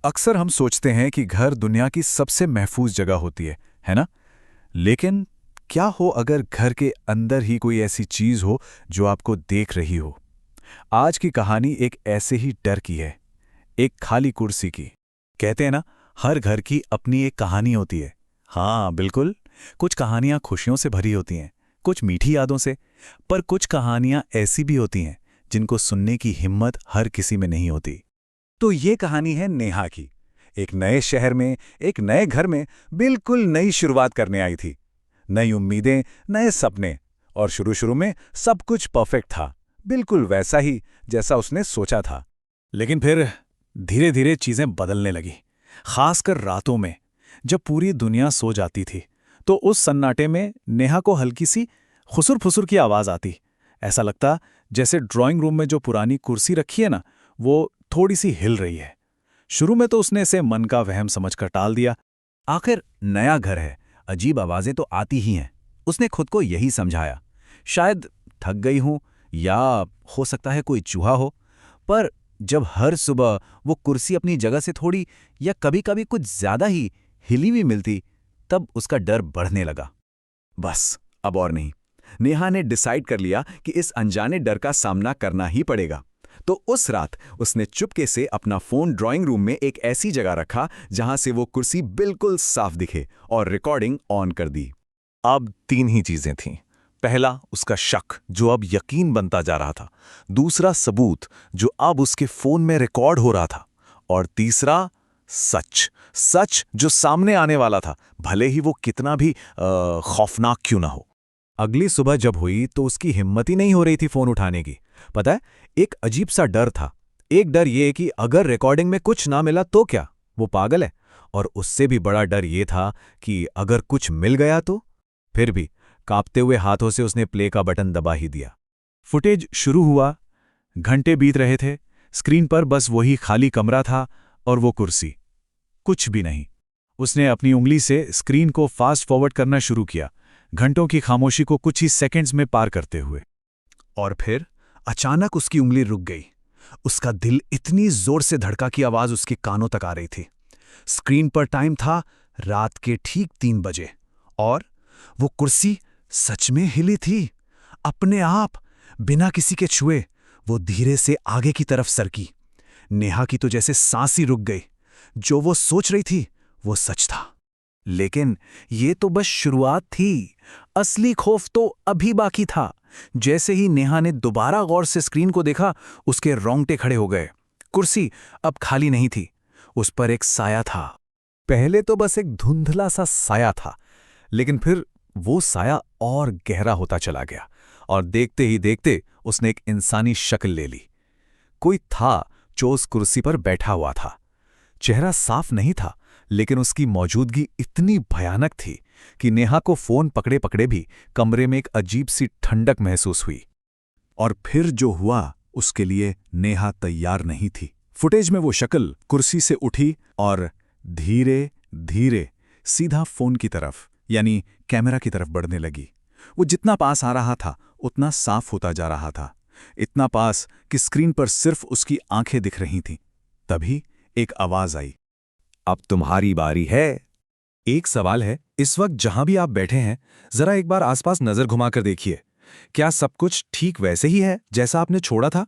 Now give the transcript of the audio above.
अक्सर हम सोचते हैं कि घर दुनिया की सबसे महफूज जगह होती है ना? लेकिन क्या हो अगर घर के अंदर ही कोई ऐसी चीज हो जो आपको देख रही हो? आज की कहानी एक ऐसे ही डर की है, एक खाली कुर्सी की। कहते हैं ना, हर घर की अपनी एक कहानी होती है। हाँ बिल्कुल, कुछ कहानियां खुशियों से भरी होती हैं, कुछ मीठी यादों से, पर कुछ कहानियां ऐसी भी होती हैं जिनको सुनने की हिम्मत हर किसी में नहीं होती। तो ये कहानी है नेहा की। एक नए शहर में, एक नए घर में बिल्कुल नई शुरुआत करने आई थी। नई उम्मीदें, नए सपने, और शुरू शुरू में सब कुछ परफेक्ट था, बिल्कुल वैसा ही जैसा उसने सोचा था। लेकिन फिर धीरे धीरे चीजें बदलने लगी, खासकर रातों में, जब पूरी दुनिया सो जाती थी। तो उस सन्नाटे में नेहा को हल्की सी खुसुर-फुसुर की आवाज आती। ऐसा लगता जैसे ड्राइंग रूम में जो पुरानी कुर्सी रखी है ना, वो थोड़ी सी हिल रही है। शुरू में तो उसने इसे मन का वहम समझकर टाल दिया। आखिर नया घर है, अजीब आवाजें तो आती ही हैं। उसने खुद को यही समझाया, शायद थक गई हूं, या हो सकता है कोई चूहा हो। पर जब हर सुबह वो कुर्सी अपनी जगह से थोड़ी या कभी-कभी कुछ ज्यादा ही हिली हुई मिलती, तब उसका डर बढ़ने लगा। बस अब और नहीं, नेहा ने डिसाइड कर लिया कि इस अनजाने डर का सामना करना ही पड़ेगा। तो उस रात उसने चुपके से अपना फोन ड्राइंग रूम में एक ऐसी जगह रखा जहां से वो कुर्सी बिल्कुल साफ दिखे, और रिकॉर्डिंग ऑन कर दी। अब तीन ही चीजें थीं। पहला, उसका शक जो अब यकीन बनता जा रहा था। दूसरा, सबूत जो अब उसके फोन में रिकॉर्ड हो रहा था। और तीसरा, सच सच जो सामने आने वाला था, भले ही वो कितना भी खौफनाक क्यों ना हो। अगली सुबह जब हुई तो उसकी हिम्मत ही नहीं हो रही थी फोन उठाने की। पता है, एक अजीब सा डर था। एक डर ये कि अगर रिकॉर्डिंग में कुछ ना मिला तो क्या, वो पागल है। और उससे भी बड़ा डर ये था कि अगर कुछ मिल गया तो। फिर भी कांपते हुए हाथों से उसने प्ले का बटन दबा ही दिया। फुटेज शुरू हुआ। घंटे बीत रहे थे। स्क्रीन पर बस वही खाली कमरा था और वो कुर्सी, कुछ भी नहीं। उसने अपनी उंगली से स्क्रीन को फास्ट फॉरवर्ड करना शुरू किया, घंटों की खामोशी को कुछ ही सेकंड्स में पार करते हुए। और फिर अचानक उसकी उंगली रुक गई। उसका दिल इतनी जोर से धड़का कि आवाज उसके कानों तक आ रही थी। स्क्रीन पर टाइम था रात के ठीक 3 बजे, और वो कुर्सी सच में हिली थी। अपने आप, बिना किसी के छुए, वो धीरे से आगे की तरफ सरकी। नेहा की तो जैसे सांस ही रुक गई। जो वो सोच रही थी वो सच था। लेकिन ये तो बस शुरुआत थी। असली खौफ तो अभी बाकी था। जैसे ही नेहा ने दोबारा गौर से स्क्रीन को देखा, उसके रोंगटे खड़े हो गए। कुर्सी अब खाली नहीं थी, उस पर एक साया था। पहले तो बस एक धुंधला सा साया था, लेकिन फिर वो साया और गहरा होता चला गया, और देखते ही देखते उसने एक इंसानी शक्ल ले ली। कोई था जो उस कुर्सी पर बैठा हुआ था। चेहरा साफ नहीं था, लेकिन उसकी मौजूदगी इतनी भयानक थी कि नेहा को फोन पकड़े पकड़े भी कमरे में एक अजीब सी ठंडक महसूस हुई। और फिर जो हुआ उसके लिए नेहा तैयार नहीं थी। फुटेज में वो शक्ल कुर्सी से उठी और धीरे धीरे सीधा फोन की तरफ, यानी कैमरा की तरफ बढ़ने लगी। वो जितना पास आ रहा था उतना साफ होता जा रहा था, इतना पास कि स्क्रीन पर सिर्फ उसकी आंखें दिख रही थीं। तभी एक आवाज आई, अब तुम्हारी बारी है। एक सवाल है, इस वक्त जहां भी आप बैठे हैं, जरा एक बार आसपास नजर घुमाकर देखिए। क्या सब कुछ ठीक वैसे ही है जैसा आपने छोड़ा था?